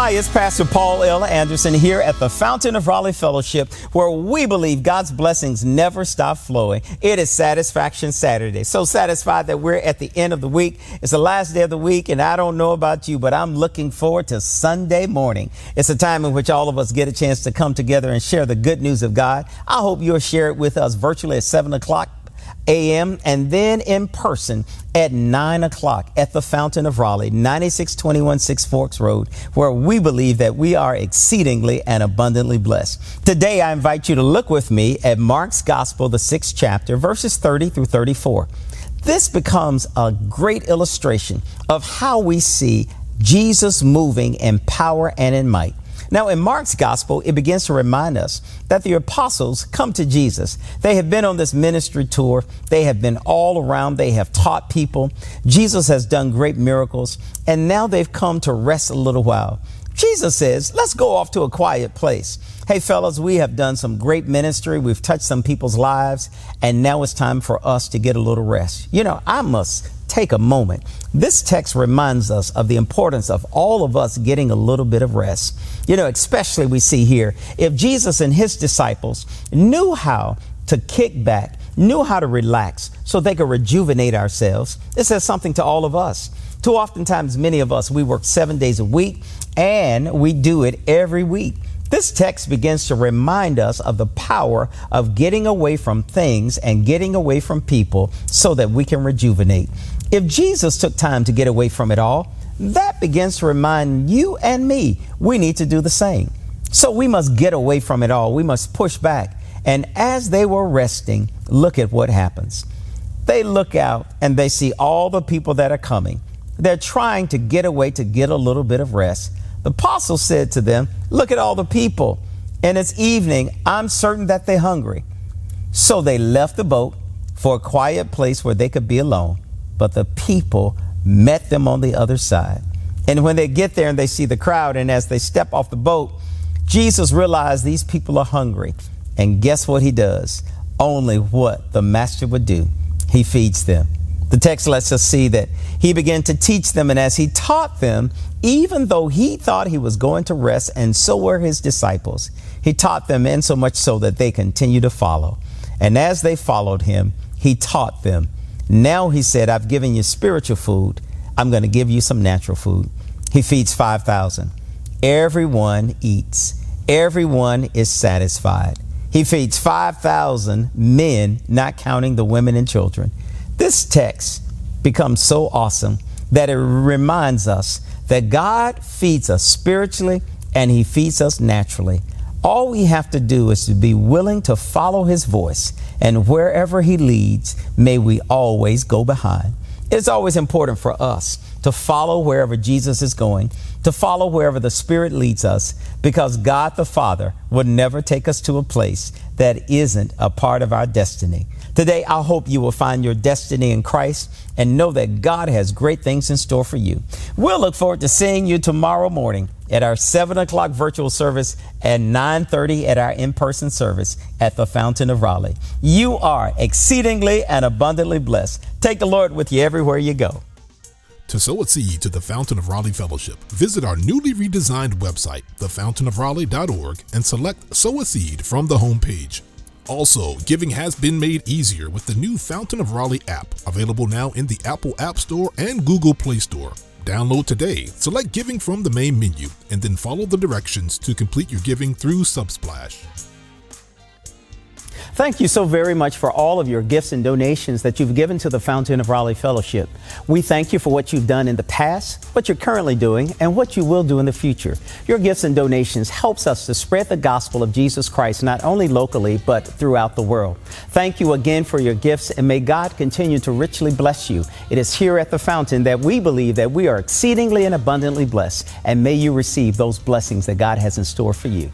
Hi, it's Pastor Paul L. Anderson here at the Fountain of Raleigh Fellowship, where we believe God's blessings never stop flowing. It is Satisfaction Saturday. So satisfied that we're at the end of the week. It's the last day of the week, and I don't know about you, but I'm looking forward to Sunday morning. It's a time in which all of us get a chance to come together and share the good news of God. I hope you'll share it with us virtually at 7 o'clock a.m. and then in person at 9 o'clock at the Fountain of Raleigh, 9621 Six Forks Road, where we believe that we are exceedingly and abundantly blessed. Today, I invite you to look with me at Mark's Gospel, the 6th chapter, verses 30 through 34. This becomes a great illustration of how we see Jesus moving in power and in might. Now, in Mark's gospel, it begins to remind us that the apostles come to Jesus. They have been on this ministry tour. They have been all around. They have taught people. Jesus has done great miracles, and now they've come to rest a little while. Jesus says, let's go off to a quiet place. Hey, fellas, we have done some great ministry. We've touched some people's lives, and now it's time for us to get a little rest. You know, I must take a moment. This text reminds us of the importance of all of us getting a little bit of rest. You know, especially we see here, if Jesus and his disciples knew how to kick back, knew how to relax so they could rejuvenate ourselves, it says something to all of us. Too oftentimes, many of us, we work 7 days a week and we do it every week. This text begins to remind us of the power of getting away from things and getting away from people so that we can rejuvenate. If Jesus took time to get away from it all, that begins to remind you and me we need to do the same. So we must get away from it all. We must push back. And as they were resting, look at what happens. They look out and they see all the people that are coming. They're trying to get away to get a little bit of rest. The apostle said to them, look at all the people, and it's evening. I'm certain that they're hungry. So they left the boat for a quiet place where they could be alone. But the people met them on the other side. And when they get there and they see the crowd, and as they step off the boat, Jesus realized these people are hungry. And guess what he does? Only what the master would do. He feeds them. The text lets us see that he began to teach them, and as he taught them, even though he thought he was going to rest, and so were his disciples, he taught them, and so much so that they continue to follow. And as they followed him, he taught them. Now he said, I've given you spiritual food. I'm going to give you some natural food. He feeds 5,000. Everyone eats. Everyone is satisfied. He feeds 5,000 men, not counting the women and children. This text becomes so awesome that it reminds us that God feeds us spiritually and he feeds us naturally. All we have to do is to be willing to follow his voice, and wherever he leads, may we always go behind. It's always important for us to follow wherever Jesus is going, to follow wherever the Spirit leads us, because God the Father would never take us to a place that isn't a part of our destiny. Today, I hope you will find your destiny in Christ and know that God has great things in store for you. We'll look forward to seeing you tomorrow morning at our 7 o'clock virtual service and 9:30 at our in-person service at the Fountain of Raleigh. You are exceedingly and abundantly blessed. Take the Lord with you everywhere you go. To sow a seed to the Fountain of Raleigh Fellowship, visit our newly redesigned website, thefountainofraleigh.org, and select Sow a Seed from the homepage. Also, giving has been made easier with the new Fountain of Raleigh app, available now in the Apple App Store and Google Play Store. Download today, select Giving from the main menu, and then follow the directions to complete your giving through Subsplash. Thank you so very much for all of your gifts and donations that you've given to the Fountain of Raleigh Fellowship. We thank you for what you've done in the past, what you're currently doing, and what you will do in the future. Your gifts and donations helps us to spread the gospel of Jesus Christ, not only locally, but throughout the world. Thank you again for your gifts, and may God continue to richly bless you. It is here at the Fountain that we believe that we are exceedingly and abundantly blessed, and may you receive those blessings that God has in store for you.